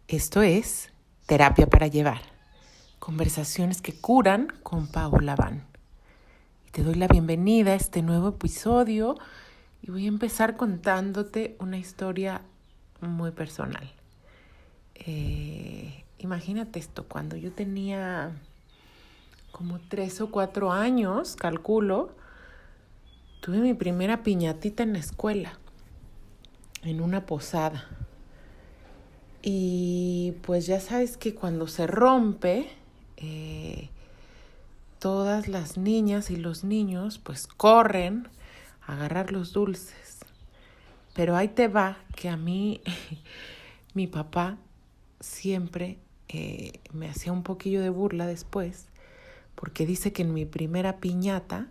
Esto es Terapia para Llevar, conversaciones que curan con Paola Van. Y te doy la bienvenida a este nuevo episodio y voy a empezar contándote una historia muy personal. Imagínate esto, cuando yo tenía como 3 o 4 años, calculo, tuve mi primera piñatita en la escuela, en una posada. Y pues ya sabes que cuando se rompe, todas las niñas y los niños pues corren a agarrar los dulces. Pero ahí te va que a mí, mi papá siempre me hacía un poquillo de burla después, porque dice que en mi primera piñata,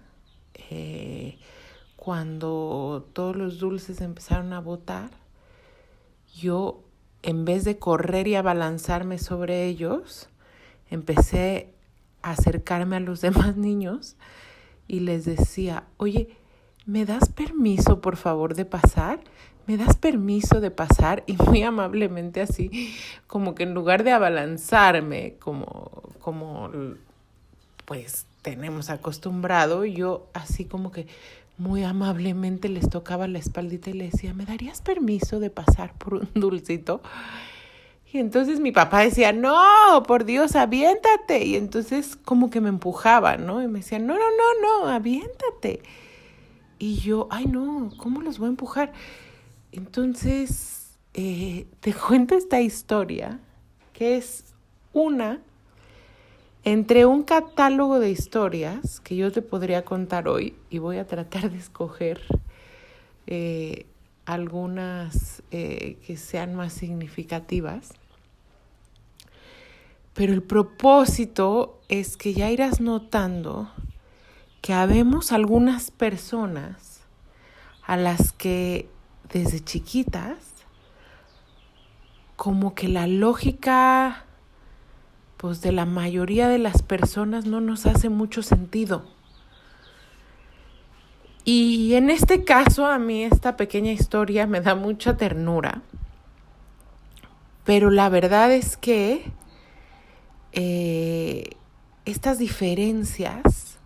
cuando todos los dulces empezaron a botar, yo, en vez de correr y abalanzarme sobre ellos, empecé a acercarme a los demás niños y les decía, oye, ¿me das permiso, por favor, de pasar? ¿Me das permiso de pasar? Y muy amablemente así, como que en lugar de abalanzarme, como pues tenemos acostumbrado, yo así como que muy amablemente les tocaba la espaldita y les decía, ¿me darías permiso de pasar por un dulcito? Y entonces mi papá decía, no, por Dios, aviéntate. Y entonces como que me empujaba, ¿no? Y me decía, no, aviéntate. Y yo, ay, no, ¿cómo los voy a empujar? Entonces, te cuento esta historia, que es una entre un catálogo de historias que yo te podría contar hoy, y voy a tratar de escoger algunas que sean más significativas. Pero el propósito es que ya irás notando que habemos algunas personas a las que desde chiquitas como que la lógica pues de la mayoría de las personas no nos hace mucho sentido. Y en este caso a mí esta pequeña historia me da mucha ternura, pero la verdad es que estas diferencias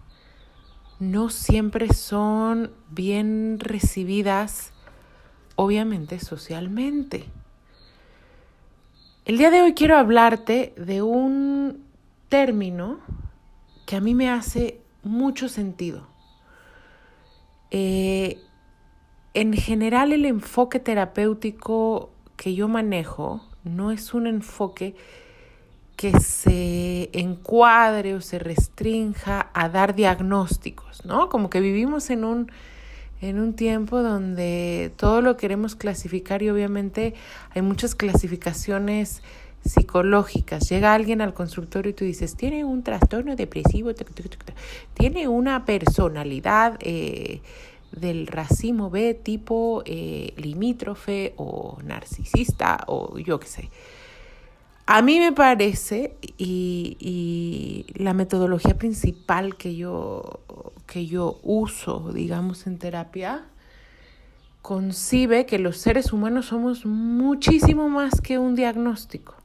no siempre son bien recibidas, obviamente, socialmente. El día de hoy quiero hablarte de un término que a mí me hace mucho sentido. En general, el enfoque terapéutico que yo manejo no es un enfoque que se encuadre o se restrinja a dar diagnósticos, ¿no? Como que vivimos en un tiempo donde todo lo queremos clasificar y obviamente hay muchas clasificaciones psicológicas. Llega alguien al consultorio y tú dices, tiene un trastorno depresivo, tiene una personalidad del racimo B tipo limítrofe o narcisista o yo qué sé. A mí me parece, y la metodología principal que yo uso, digamos, en terapia, concibe que los seres humanos somos muchísimo más que un diagnóstico.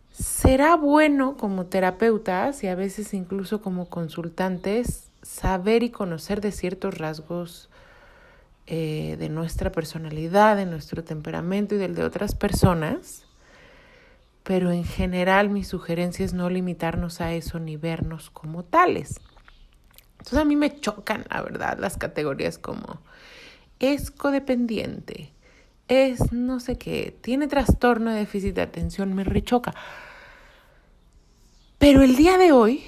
Será bueno como terapeutas y a veces incluso como consultantes saber y conocer de ciertos rasgos de nuestra personalidad, de nuestro temperamento y del de otras personas. Pero en general mi sugerencia es no limitarnos a eso ni vernos como tales. Entonces a mí me chocan, la verdad, las categorías como es codependiente, es no sé qué, tiene trastorno de déficit de atención, me rechoca. Pero el día de hoy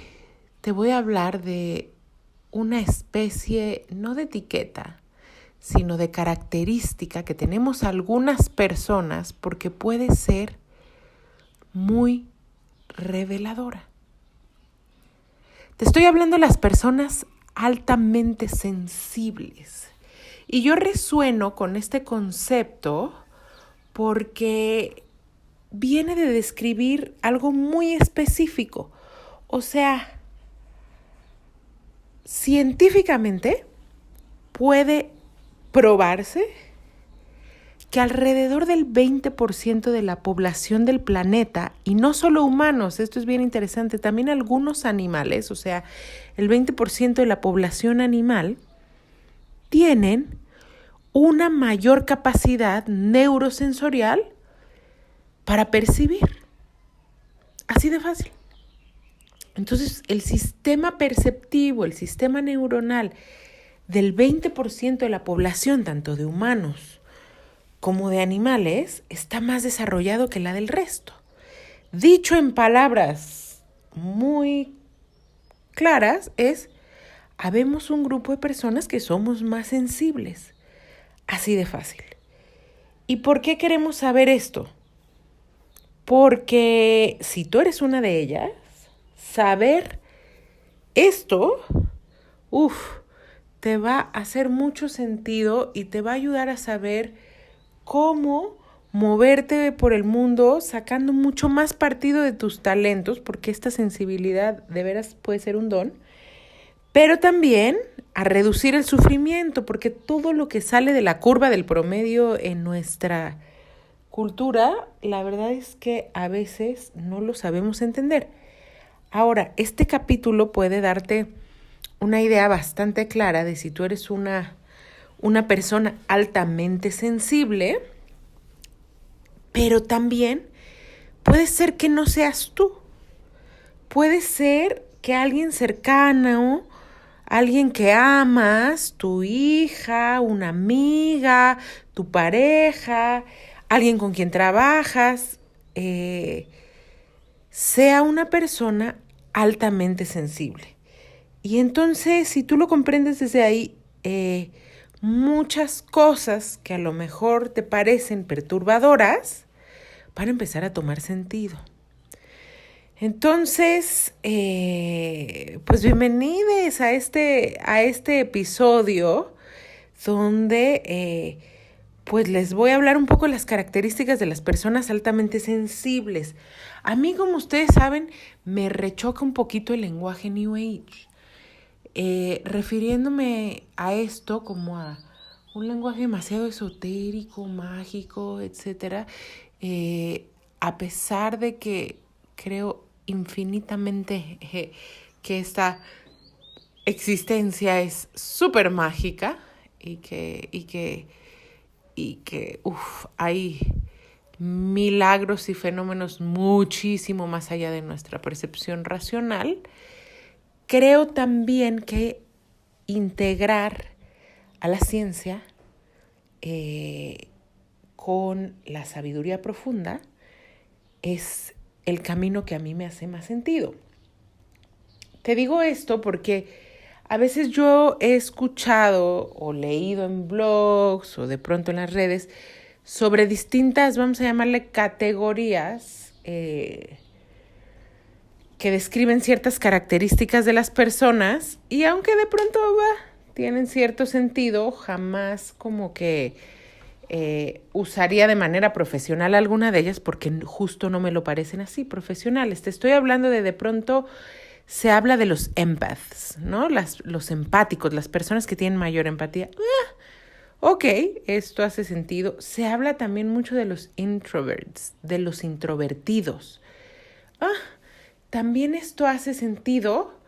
te voy a hablar de una especie, no de etiqueta, sino de característica que tenemos algunas personas porque puede ser muy reveladora. Te estoy hablando de las personas altamente sensibles. Y yo resueno con este concepto porque viene de describir algo muy específico. O sea, científicamente puede probarse que alrededor del 20% de la población del planeta, y no solo humanos, esto es bien interesante, también algunos animales, o sea, el 20% de la población animal, tienen una mayor capacidad neurosensorial para percibir. Así de fácil. Entonces, el sistema perceptivo, el sistema neuronal del 20% de la población, tanto de humanos como de animales, está más desarrollado que la del resto. Dicho en palabras muy claras, habemos un grupo de personas que somos más sensibles. Así de fácil. ¿Y por qué queremos saber esto? Porque si tú eres una de ellas, saber esto, te va a hacer mucho sentido y te va a ayudar a saber cómo moverte por el mundo sacando mucho más partido de tus talentos, porque esta sensibilidad de veras puede ser un don, pero también a reducir el sufrimiento, porque todo lo que sale de la curva del promedio en nuestra cultura, la verdad es que a veces no lo sabemos entender. Ahora, este capítulo puede darte una idea bastante clara de si tú eres una persona altamente sensible, pero también puede ser que no seas tú. Puede ser que alguien cercano, alguien que amas, tu hija, una amiga, tu pareja, alguien con quien trabajas, sea una persona altamente sensible. Y entonces, si tú lo comprendes desde ahí, muchas cosas que a lo mejor te parecen perturbadoras van a empezar a tomar sentido. Entonces, pues bienvenidos a este episodio donde pues les voy a hablar un poco de las características de las personas altamente sensibles. A mí, como ustedes saben, me rechoca un poquito el lenguaje New Age, refiriéndome a esto como a un lenguaje demasiado esotérico, mágico, etcétera, a pesar de que creo infinitamente que esta existencia es súper mágica y que hay milagros y fenómenos muchísimo más allá de nuestra percepción racional. Creo también que integrar a la ciencia con la sabiduría profunda es el camino que a mí me hace más sentido. Te digo esto porque a veces yo he escuchado o leído en blogs o de pronto en las redes sobre distintas, vamos a llamarle categorías, que describen ciertas características de las personas y aunque de pronto tienen cierto sentido, jamás como que usaría de manera profesional alguna de ellas porque justo no me lo parecen así, profesionales. Te estoy hablando de pronto se habla de los empaths, ¿no? Los empáticos, las personas que tienen mayor empatía. Ok, esto hace sentido. Se habla también mucho de los introverts, de los introvertidos. También esto hace sentido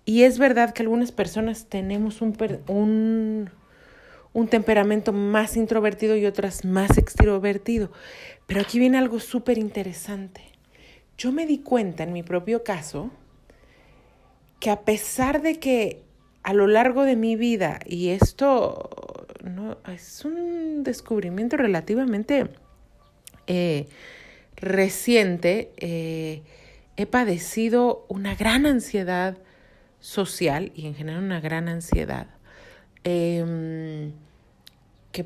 y es verdad que algunas personas tenemos un temperamento más introvertido y otras más extrovertido. Pero aquí viene algo súper interesante. Yo me di cuenta en mi propio caso que a pesar de que a lo largo de mi vida, y esto no es un descubrimiento relativamente reciente, he padecido una gran ansiedad social y en general una gran ansiedad. Que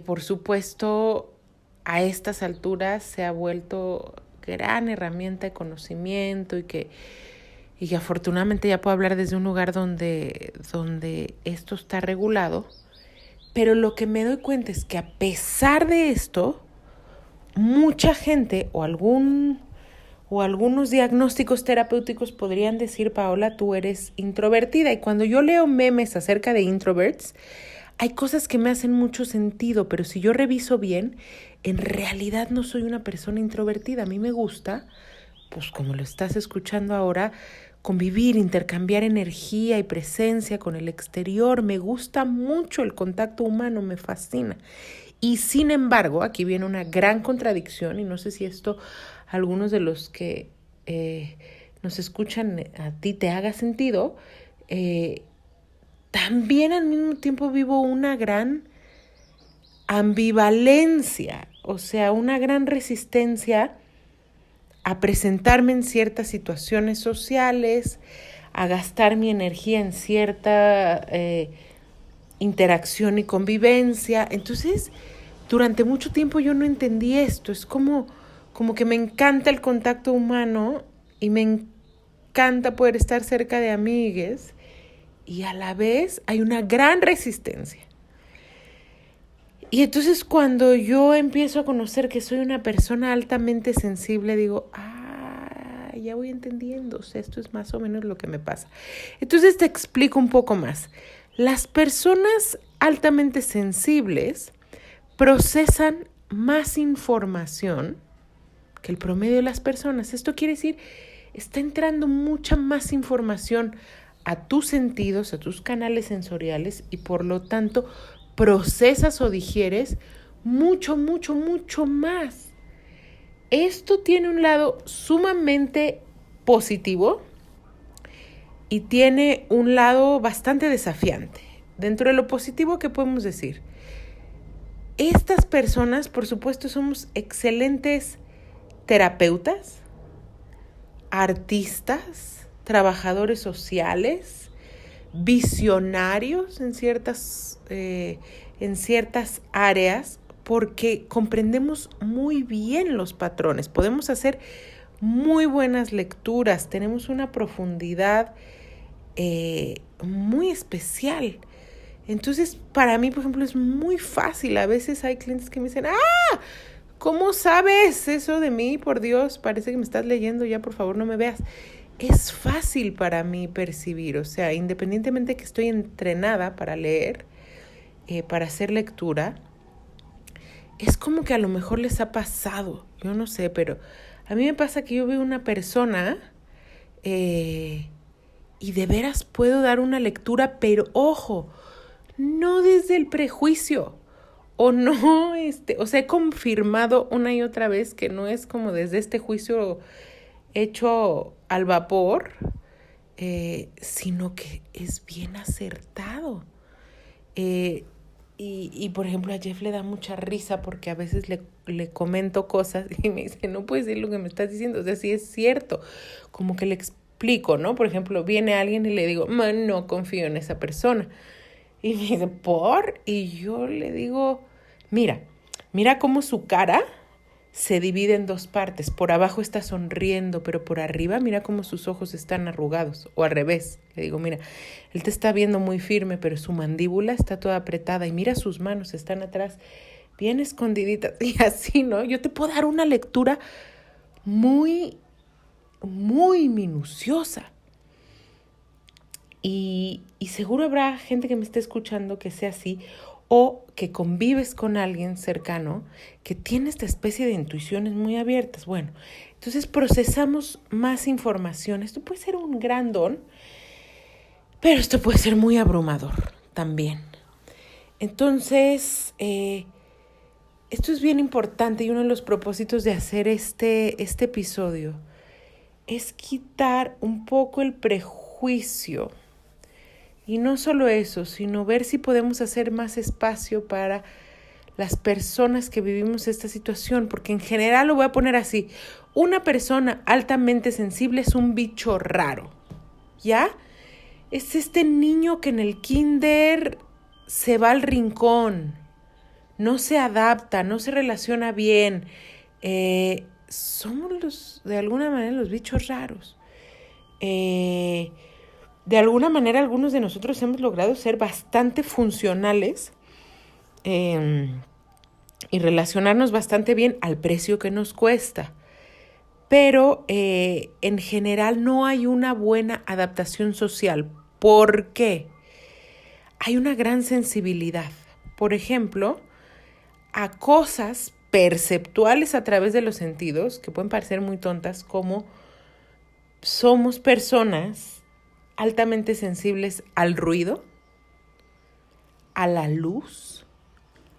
por supuesto a estas alturas se ha vuelto gran herramienta de conocimiento y que afortunadamente ya puedo hablar desde un lugar donde esto está regulado, pero lo que me doy cuenta es que a pesar de esto, mucha gente o algunos diagnósticos terapéuticos podrían decir, Paola, tú eres introvertida. Y cuando yo leo memes acerca de introverts, hay cosas que me hacen mucho sentido, pero si yo reviso bien, en realidad no soy una persona introvertida. A mí me gusta, pues como lo estás escuchando ahora, convivir, intercambiar energía y presencia con el exterior. Me gusta mucho el contacto humano, me fascina. Y sin embargo, aquí viene una gran contradicción, y no sé si esto a algunos de los que nos escuchan a ti te haga sentido. También al mismo tiempo vivo una gran ambivalencia, o sea, una gran resistencia a presentarme en ciertas situaciones sociales, a gastar mi energía en cierta interacción y convivencia. Entonces, durante mucho tiempo yo no entendí esto. Es como que me encanta el contacto humano y me encanta poder estar cerca de amigues, y a la vez hay una gran resistencia. Y entonces cuando yo empiezo a conocer que soy una persona altamente sensible, digo, ya voy entendiendo, o sea, esto es más o menos lo que me pasa. Entonces te explico un poco más. Las personas altamente sensibles procesan más información que el promedio de las personas. Esto quiere decir, está entrando mucha más información a tus sentidos, a tus canales sensoriales, y por lo tanto procesas o digieres mucho, mucho, mucho más. Esto tiene un lado sumamente positivo y tiene un lado bastante desafiante. Dentro de lo positivo, ¿qué podemos decir? Estas personas, por supuesto, somos excelentes terapeutas, artistas, trabajadores sociales, visionarios en ciertas áreas, porque comprendemos muy bien los patrones. Podemos hacer muy buenas lecturas, tenemos una profundidad muy especial. Entonces, para mí, por ejemplo, es muy fácil. A veces hay clientes que me dicen, ¿cómo sabes eso de mí? Por Dios, parece que me estás leyendo, ya por favor no me veas. Es fácil para mí percibir, o sea, independientemente que estoy entrenada para leer, para hacer lectura, es como que a lo mejor les ha pasado, yo no sé, pero a mí me pasa que yo veo una persona y de veras puedo dar una lectura, pero ojo, no desde el prejuicio, o no, o sea, he confirmado una y otra vez que no es como desde este juicio hecho al vapor, sino que es bien acertado. Y por ejemplo, a Jeff le da mucha risa porque a veces le comento cosas y me dice, no puedes decir lo que me estás diciendo, o sea, sí es cierto, como que le explico, ¿no? Por ejemplo, viene alguien y le digo, no confío en esa persona. Y me dice, ¿por? Y yo le digo, mira cómo su cara se divide en dos partes. Por abajo está sonriendo, pero por arriba mira cómo sus ojos están arrugados. O al revés, le digo, mira, él te está viendo muy firme, pero su mandíbula está toda apretada. Y mira, sus manos están atrás, bien escondiditas. Y así, ¿no? Yo te puedo dar una lectura muy, muy minuciosa. Y seguro habrá gente que me esté escuchando que sea así, o que convives con alguien cercano que tiene esta especie de intuiciones muy abiertas. Bueno, entonces procesamos más información. Esto puede ser un gran don, pero esto puede ser muy abrumador también. Entonces, esto es bien importante, y uno de los propósitos de hacer este episodio es quitar un poco el prejuicio. Y no solo eso, sino ver si podemos hacer más espacio para las personas que vivimos esta situación, porque en general lo voy a poner así, una persona altamente sensible es un bicho raro, ¿ya? Es este niño que en el kinder se va al rincón, no se adapta, no se relaciona bien, somos de alguna manera los bichos raros. De alguna manera algunos de nosotros hemos logrado ser bastante funcionales y relacionarnos bastante bien al precio que nos cuesta. Pero en general no hay una buena adaptación social. ¿Por qué? hay una gran sensibilidad. Por ejemplo, a cosas perceptuales a través de los sentidos, que pueden parecer muy tontas, como somos personas altamente sensibles al ruido, a la luz,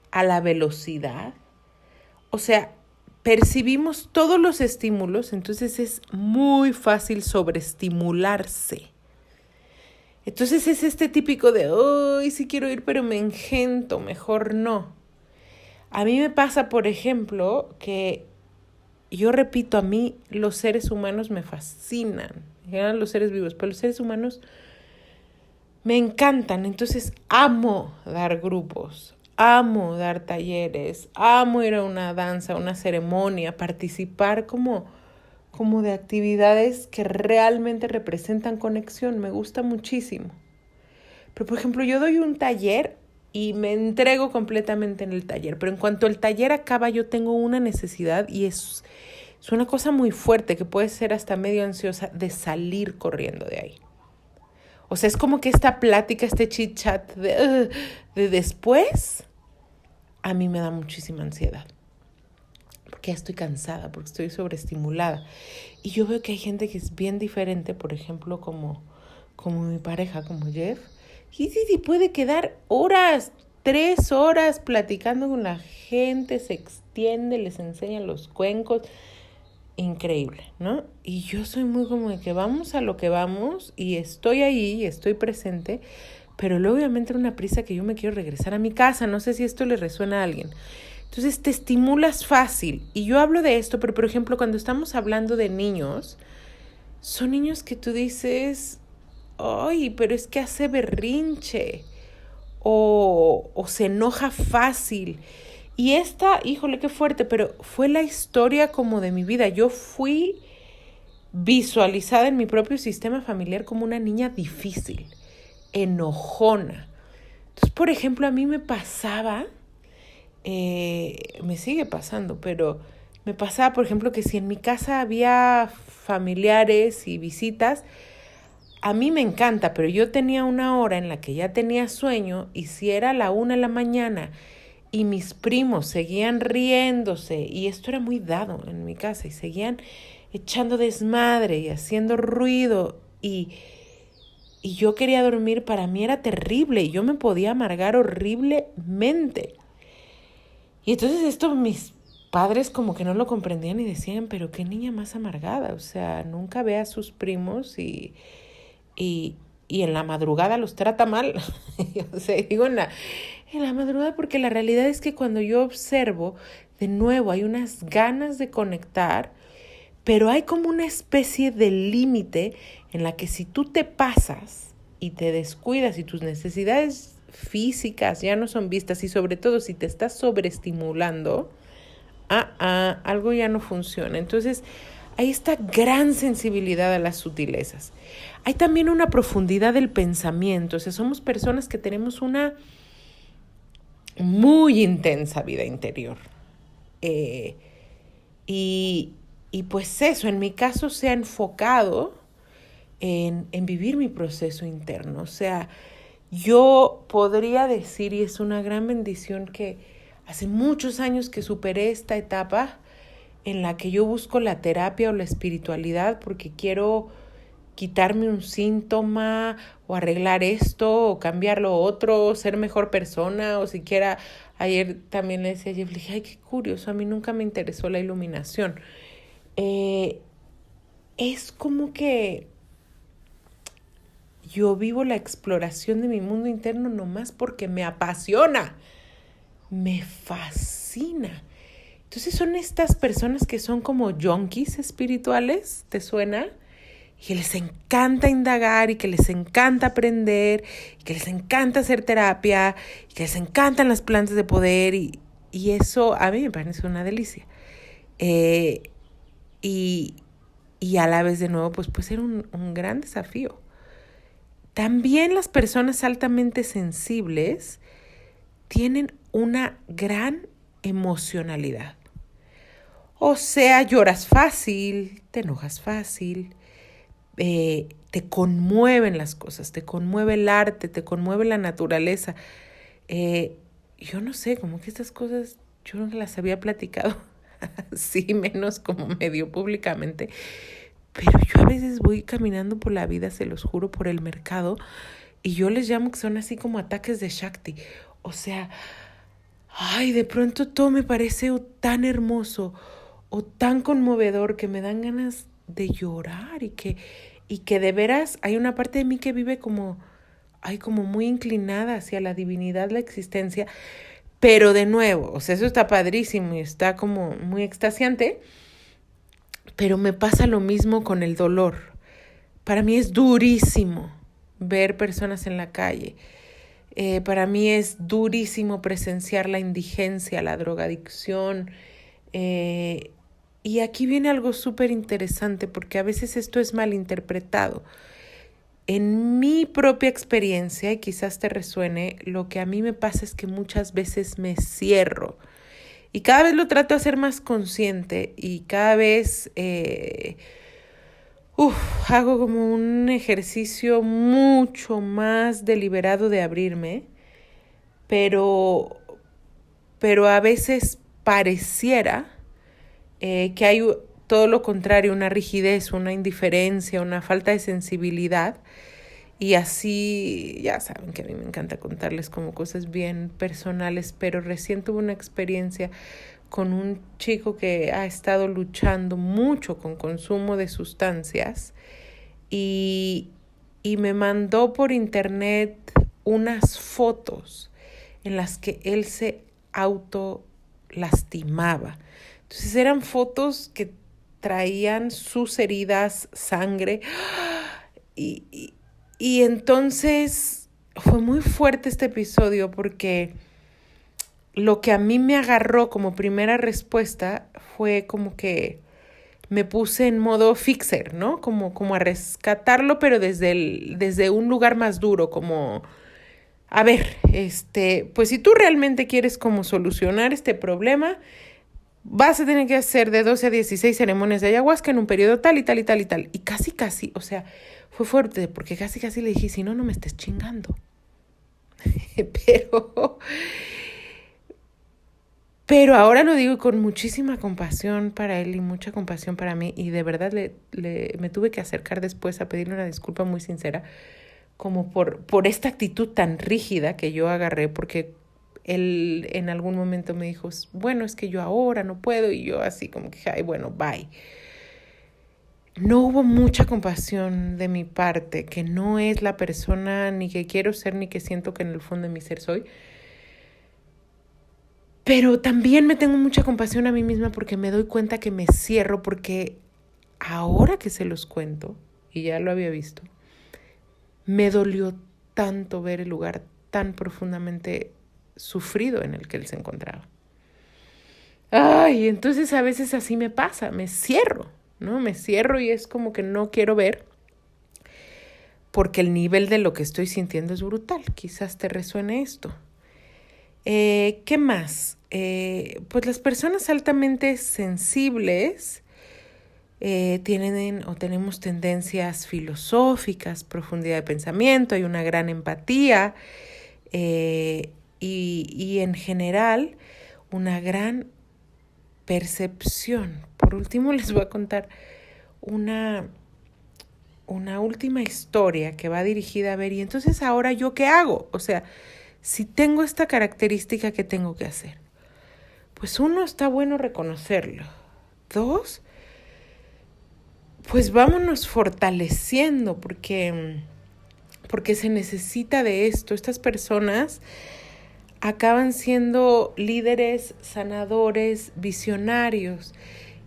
a la velocidad. O sea, percibimos todos los estímulos, entonces es muy fácil sobreestimularse. Entonces es este típico de, ¡ay, sí quiero ir, pero me engento, mejor no! A mí me pasa, por ejemplo, que yo repito, a mí los seres humanos me fascinan, en general los seres vivos, pero los seres humanos me encantan. Entonces amo dar grupos, amo dar talleres, amo ir a una danza, a una ceremonia, participar como de actividades que realmente representan conexión. Me gusta muchísimo. Pero, por ejemplo, yo doy un taller y me entrego completamente en el taller. Pero en cuanto el taller acaba, yo tengo una necesidad y es una cosa muy fuerte que puede ser hasta medio ansiosa de salir corriendo de ahí. O sea, es como que esta plática, este chit chat de después, a mí me da muchísima ansiedad. Porque ya estoy cansada, porque estoy sobreestimulada. Y yo veo que hay gente que es bien diferente, por ejemplo, como mi pareja, como Jeff. Y sí, puede quedar horas, 3 horas platicando con la gente, se extiende, les enseña los cuencos. Increíble, ¿no? Y yo soy muy como de que vamos a lo que vamos y estoy ahí, estoy presente, pero luego obviamente era una prisa que yo me quiero regresar a mi casa. No sé si esto le resuena a alguien. Entonces te estimulas fácil. Y yo hablo de esto, pero por ejemplo, cuando estamos hablando de niños, son niños que tú dices, ay, pero es que hace berrinche o se enoja fácil. Y esta, híjole, qué fuerte, pero fue la historia como de mi vida. Yo fui visualizada en mi propio sistema familiar como una niña difícil, enojona. Entonces, por ejemplo, a mí me pasaba, me sigue pasando, pero me pasaba, por ejemplo, que si en mi casa había familiares y visitas, a mí me encanta, pero yo tenía una hora en la que ya tenía sueño y si era la 1 de la mañana y mis primos seguían riéndose, y esto era muy dado en mi casa, y seguían echando desmadre y haciendo ruido, y yo quería dormir, para mí era terrible, y yo me podía amargar horriblemente. Y entonces esto mis padres como que no lo comprendían y decían, pero qué niña más amargada, o sea, nunca ve a sus primos y en la madrugada los trata mal. O sea, digo en la madrugada, porque la realidad es que cuando yo observo, de nuevo, hay unas ganas de conectar, pero hay como una especie de límite en la que si tú te pasas y te descuidas y tus necesidades físicas ya no son vistas, y sobre todo si te estás sobreestimulando, algo ya no funciona. Entonces, hay esta gran sensibilidad a las sutilezas. Hay también una profundidad del pensamiento. O sea, somos personas que tenemos una muy intensa vida interior. Y pues eso, en mi caso se ha enfocado en vivir mi proceso interno. O sea, yo podría decir, y es una gran bendición, que hace muchos años que superé esta etapa en la que yo busco la terapia o la espiritualidad porque quiero quitarme un síntoma o arreglar esto o cambiar lo otro, o ser mejor persona, o siquiera ayer también le decía a Jeff, le dije, ay, qué curioso, a mí nunca me interesó la iluminación. Es como que yo vivo la exploración de mi mundo interno nomás porque me apasiona, me fascina. Entonces son estas personas que son como junkies espirituales, ¿te suena? Y que les encanta indagar y que les encanta aprender y que les encanta hacer terapia y que les encantan las plantas de poder y eso a mí me parece una delicia. Y a la vez de nuevo pues puede ser un gran desafío. También las personas altamente sensibles tienen una gran emocionalidad. O sea, lloras fácil, te enojas fácil, te conmueven las cosas, te conmueve el arte, te conmueve la naturaleza. Yo no sé, como que estas cosas yo no las había platicado así, menos como medio públicamente. Pero yo a veces voy caminando por la vida, se los juro, por el mercado, y yo les llamo que son así como ataques de Shakti. O sea, ay, de pronto todo me parece tan hermoso o tan conmovedor que me dan ganas de llorar y que de veras hay una parte de mí que vive como muy inclinada hacia la divinidad, la existencia. Pero de nuevo, o sea, eso está padrísimo y está como muy extasiante, pero me pasa lo mismo con el dolor. Para mí es durísimo ver personas en la calle. Para mí es durísimo presenciar la indigencia, la drogadicción. Y aquí viene algo súper interesante porque a veces esto es malinterpretado. En mi propia experiencia, y quizás te resuene, lo que a mí me pasa es que muchas veces me cierro. Y cada vez lo trato de hacer más consciente y cada vez hago como un ejercicio mucho más deliberado de abrirme, pero a veces pareciera que hay todo lo contrario, una rigidez, una indiferencia, una falta de sensibilidad. Y así, ya saben que a mí me encanta contarles como cosas bien personales, pero recién tuve una experiencia con un chico que ha estado luchando mucho con consumo de sustancias y me mandó por internet unas fotos en las que él se auto lastimaba. Entonces eran fotos que traían sus heridas, sangre, y entonces fue muy fuerte este episodio porque lo que a mí me agarró como primera respuesta fue como que me puse en modo fixer, ¿no? Como a rescatarlo, pero desde un lugar más duro, como, a ver, pues si tú realmente quieres como solucionar este problema, vas a tener que hacer de 12 a 16 ceremonias de ayahuasca en un periodo tal y tal y tal y tal. Y casi, o sea, fue fuerte porque casi le dije, si no, no me estés chingando. Pero ahora lo digo con muchísima compasión para él y mucha compasión para mí. Y de verdad me tuve que acercar después a pedirle una disculpa muy sincera, como por esta actitud tan rígida que yo agarré, porque él en algún momento me dijo, bueno, es que yo ahora no puedo, y yo así como que, ay, bueno, bye. No hubo mucha compasión de mi parte, que no es la persona ni que quiero ser ni que siento que en el fondo de mi ser soy. Pero también me tengo mucha compasión a mí misma porque me doy cuenta que me cierro, porque ahora que se los cuento, y ya lo había visto, me dolió tanto ver el lugar tan profundamente sufrido en el que él se encontraba. Ay, entonces a veces así me pasa, me cierro, ¿no? Me cierro y es como que no quiero ver porque el nivel de lo que estoy sintiendo es brutal. Quizás te resuene esto. ¿Qué más? Pues las personas altamente sensibles tienen o tenemos tendencias filosóficas, profundidad de pensamiento, hay una gran empatía y en general una gran percepción. Por último, les voy a contar una última historia que va dirigida a ver, y entonces ahora yo qué hago, o sea, si tengo esta característica, ¿qué tengo que hacer? Pues uno, está bueno reconocerlo. Dos, pues vámonos fortaleciendo porque se necesita de esto. Estas personas acaban siendo líderes, sanadores, visionarios.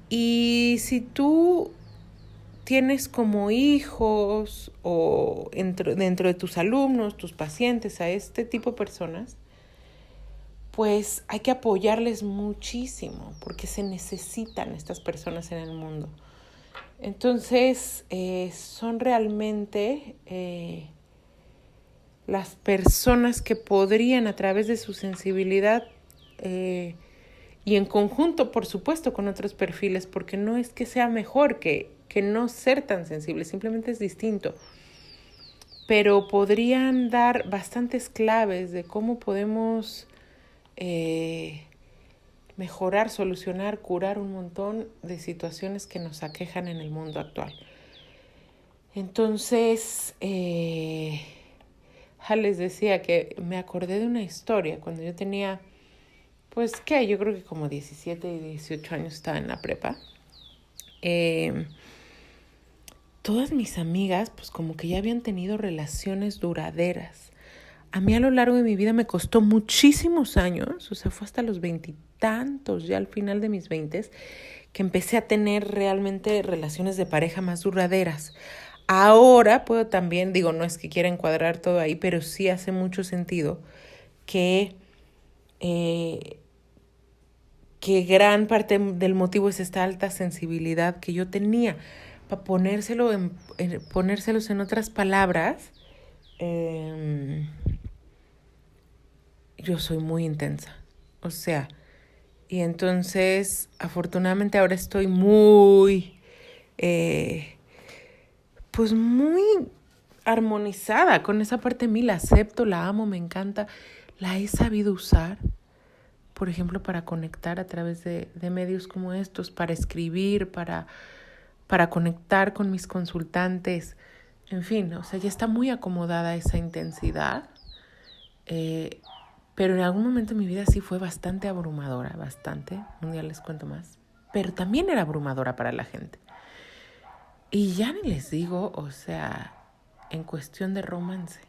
Y si tú tienes como hijos o dentro de tus alumnos, tus pacientes, a este tipo de personas, pues hay que apoyarles muchísimo porque se necesitan estas personas en el mundo. Entonces, son realmente las personas que podrían, a través de su sensibilidad y en conjunto, por supuesto, con otros perfiles, porque no es que sea mejor que que no ser tan sensible, simplemente es distinto. Pero podrían dar bastantes claves de cómo podemos mejorar, solucionar, curar un montón de situaciones que nos aquejan en el mundo actual. Entonces, les decía que me acordé de una historia cuando yo tenía, pues, ¿qué? Yo creo que como 17 y 18 años estaba en la prepa. Todas mis amigas, pues como que ya habían tenido relaciones duraderas. A mí a lo largo de mi vida me costó muchísimos años, o sea, fue hasta los 20 y tantos, ya al final de mis 20, que empecé a tener realmente relaciones de pareja más duraderas. Ahora puedo también, digo, no es que quiera encuadrar todo ahí, pero sí hace mucho sentido que gran parte del motivo es esta alta sensibilidad que yo tenía. Para ponérselos en otras palabras, yo soy muy intensa. O sea, y entonces, afortunadamente ahora estoy muy, pues muy armonizada con esa parte de mí. La acepto, la amo, me encanta. La he sabido usar, por ejemplo, para conectar a través de medios como estos, para escribir, para conectar con mis consultantes. En fin, o sea, ya está muy acomodada esa intensidad. Pero en algún momento de mi vida sí fue bastante abrumadora, bastante. Un día les cuento más. Pero también era abrumadora para la gente. Y ya ni les digo, o sea, en cuestión de romance.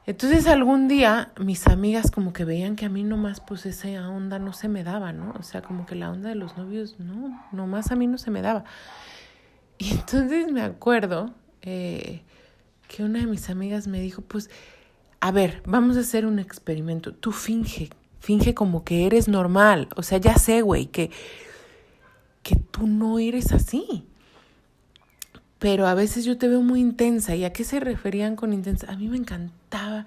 Entonces algún día mis amigas como que veían que a mí nomás pues esa onda no se me daba, ¿no? O sea, como que la onda de los novios, no, nomás a mí no se me daba. Y entonces me acuerdo que una de mis amigas me dijo, pues, a ver, vamos a hacer un experimento. Tú finge como que eres normal. O sea, ya sé, güey, que tú no eres así. Pero a veces yo te veo muy intensa. ¿Y a qué se referían con intensa? A mí me encantaba.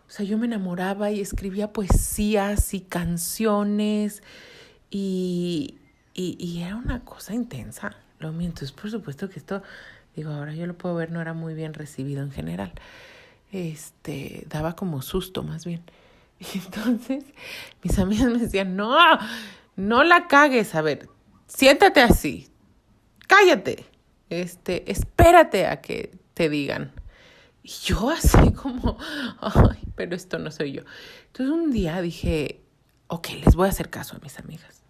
O sea, yo me enamoraba y escribía poesías y canciones. Y era una cosa intensa. Lo mío. Entonces, por supuesto que esto, digo, ahora yo lo puedo ver, no era muy bien recibido en general. Daba como susto más bien. Y entonces mis amigas me decían, no la cagues, a ver, siéntate así, cállate, espérate a que te digan. Y yo así como, ay, pero esto no soy yo. Entonces un día dije, ok, les voy a hacer caso a mis amigas.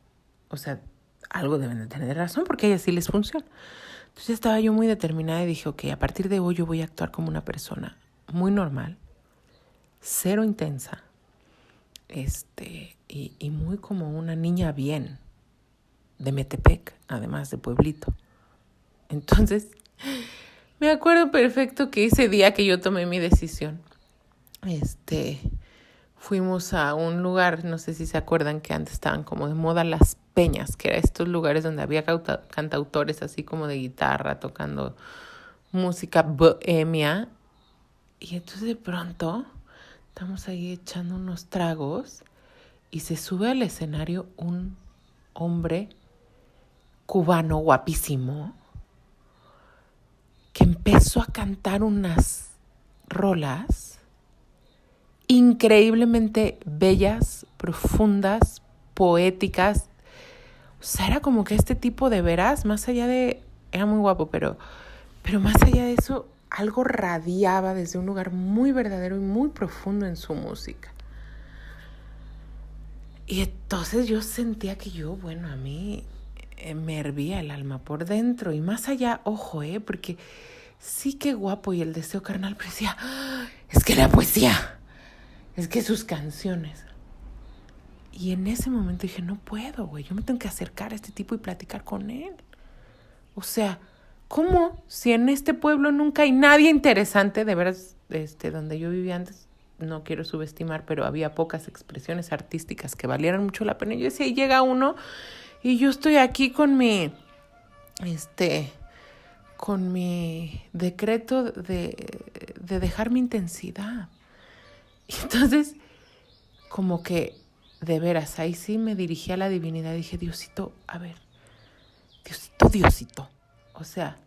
O sea, algo deben de tener razón porque a ellas sí les funciona. Entonces estaba yo muy determinada y dije, ok, a partir de hoy yo voy a actuar como una persona muy normal, cero intensa, y muy como una niña bien, de Metepec, además de pueblito. Entonces, me acuerdo perfecto que ese día que yo tomé mi decisión, fuimos a un lugar, no sé si se acuerdan que antes estaban como de moda las peñas, que eran estos lugares donde había cantautores así como de guitarra, tocando música bohemia. Y entonces de pronto estamos ahí echando unos tragos y se sube al escenario un hombre cubano guapísimo que empezó a cantar unas rolas increíblemente bellas, profundas, poéticas. O sea, era como que este tipo de veras, más allá de... Era muy guapo, pero más allá de eso, algo radiaba desde un lugar muy verdadero y muy profundo en su música. Y entonces yo sentía que a mí me hervía el alma por dentro. Y más allá, ojo, porque sí que guapo y el deseo carnal, pero decía, es que la poesía, es que sus canciones. Y en ese momento dije, no puedo, güey, yo me tengo que acercar a este tipo y platicar con él. O sea, ¿cómo? Si en este pueblo nunca hay nadie interesante, de veras, donde yo vivía antes, no quiero subestimar, pero había pocas expresiones artísticas que valieran mucho la pena. Yo decía, y llega uno y yo estoy aquí con mi decreto de dejar mi intensidad. Y entonces, como que, de veras, ahí sí me dirigí a la divinidad y dije, Diosito, a ver, Diosito, O sea,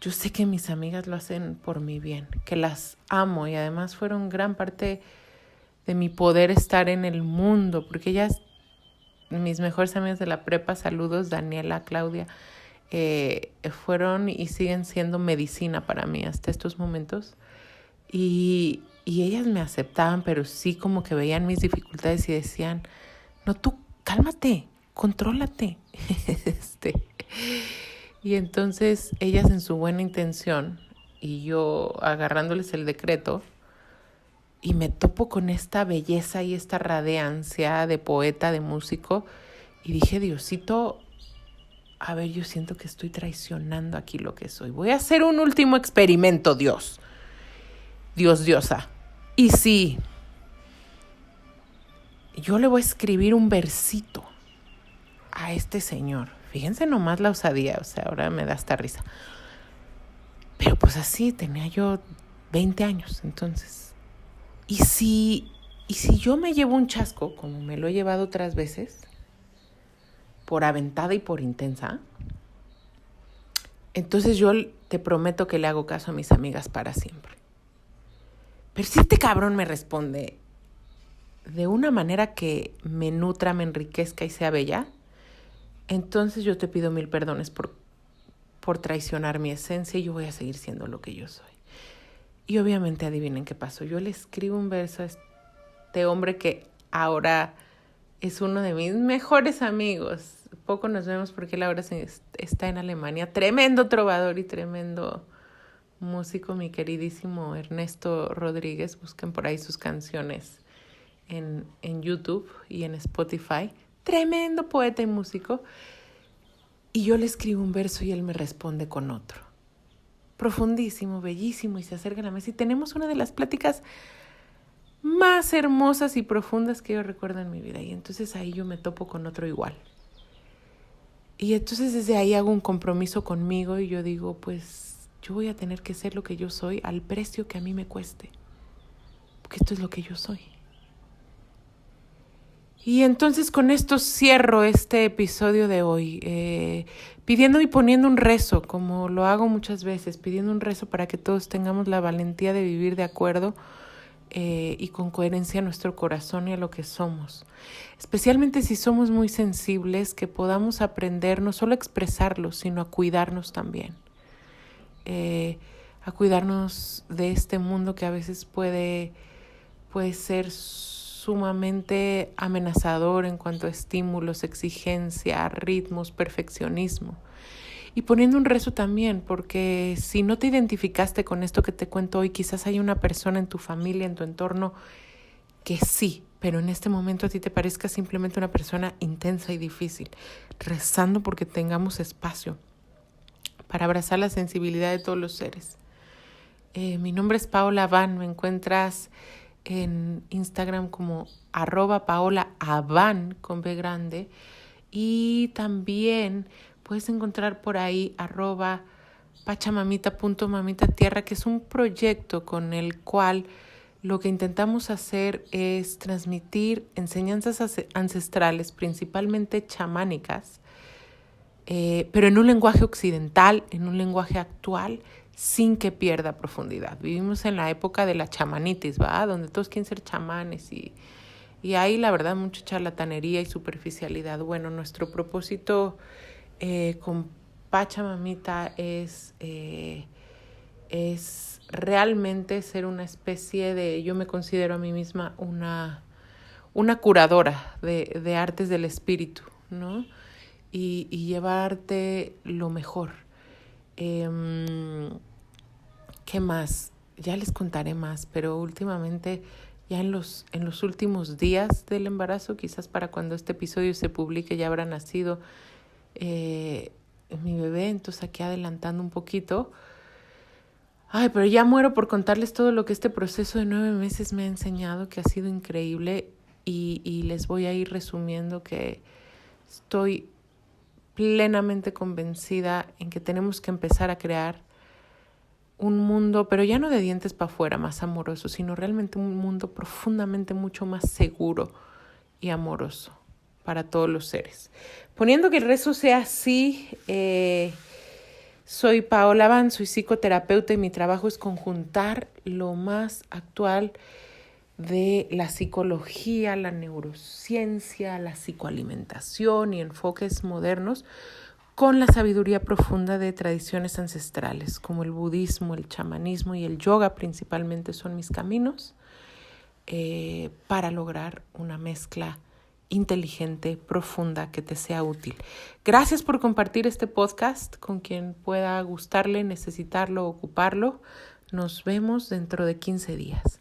yo sé que mis amigas lo hacen por mi bien, que las amo y además fueron gran parte de mi poder estar en el mundo, porque ellas, mis mejores amigas de la prepa, saludos, Daniela, Claudia, fueron y siguen siendo medicina para mí hasta estos momentos. Y ellas me aceptaban, pero sí como que veían mis dificultades y decían, no, tú cálmate, contrólate. Y entonces ellas en su buena intención y yo agarrándoles el decreto y me topo con esta belleza y esta radiancia de poeta, de músico y dije, Diosito, a ver, yo siento que estoy traicionando aquí lo que soy. Voy a hacer un último experimento, Dios. Diosa. Y sí, yo le voy a escribir un versito a este señor. Fíjense nomás la osadía, o sea, ahora me da hasta risa. Pero pues así, tenía yo 20 años, entonces. Y si yo me llevo un chasco, como me lo he llevado otras veces, por aventada y por intensa, entonces yo te prometo que le hago caso a mis amigas para siempre. Pero si este cabrón me responde de una manera que me nutra, me enriquezca y sea bella, entonces yo te pido 1000 perdones por traicionar mi esencia y yo voy a seguir siendo lo que yo soy. Y obviamente adivinen qué pasó. Yo le escribo un verso a este hombre que ahora es uno de mis mejores amigos. Poco nos vemos porque él ahora está en Alemania. Tremendo trovador y tremendo músico, mi queridísimo Ernesto Rodríguez. Busquen por ahí sus canciones en YouTube y en Spotify. Tremendo poeta y músico. Y yo le escribo un verso y él me responde con otro. Profundísimo, bellísimo, y se acerca a la mesa y tenemos una de las pláticas más hermosas y profundas que yo recuerdo en mi vida. Y entonces ahí yo me topo con otro igual. Y entonces desde ahí hago un compromiso conmigo y yo digo, pues yo voy a tener que ser lo que yo soy al precio que a mí me cueste. Porque esto es lo que yo soy. Y entonces con esto cierro este episodio de hoy, pidiendo y poniendo un rezo, como lo hago muchas veces, pidiendo un rezo para que todos tengamos la valentía de vivir de acuerdo y con coherencia a nuestro corazón y a lo que somos. Especialmente si somos muy sensibles, que podamos aprender no solo a expresarlo, sino a cuidarnos también. A cuidarnos de este mundo que a veces puede ser sumamente amenazador en cuanto a estímulos, exigencia, ritmos, perfeccionismo. Y poniendo un rezo también, porque si no te identificaste con esto que te cuento hoy, quizás hay una persona en tu familia, en tu entorno, que sí, pero en este momento a ti te parezca simplemente una persona intensa y difícil. Rezando porque tengamos espacio para abrazar la sensibilidad de todos los seres. Mi nombre es Paola Abán, me encuentras en Instagram como @PaolaAbán con B grande y también puedes encontrar por ahí @pachamamita.mamitatierra, que es un proyecto con el cual lo que intentamos hacer es transmitir enseñanzas ancestrales, principalmente chamánicas, pero en un lenguaje occidental, en un lenguaje actual, sin que pierda profundidad. Vivimos en la época de la chamanitis, ¿va? Donde todos quieren ser chamanes y hay, la verdad, mucha charlatanería y superficialidad. Bueno, nuestro propósito con Pachamamita es realmente ser una especie de, yo me considero a mí misma una curadora de artes del espíritu, ¿no? Y llevarte lo mejor. ¿Qué más? Ya les contaré más, pero últimamente, ya en los últimos días del embarazo, quizás para cuando este episodio se publique ya habrá nacido mi bebé, entonces aquí adelantando un poquito. Ay, pero ya muero por contarles todo lo que este proceso de 9 meses me ha enseñado, que ha sido increíble, y les voy a ir resumiendo que estoy plenamente convencida en que tenemos que empezar a crear un mundo, pero ya no de dientes para afuera, más amoroso, sino realmente un mundo profundamente mucho más seguro y amoroso para todos los seres. Poniendo que el rezo sea así, Soy Paola Van, soy psicoterapeuta y mi trabajo es conjuntar lo más actual de la psicología, la neurociencia, la psicoalimentación y enfoques modernos con la sabiduría profunda de tradiciones ancestrales, como el budismo, el chamanismo y el yoga principalmente son mis caminos para lograr una mezcla inteligente, profunda, que te sea útil. Gracias por compartir este podcast con quien pueda gustarle, necesitarlo, ocuparlo. Nos vemos dentro de 15 días.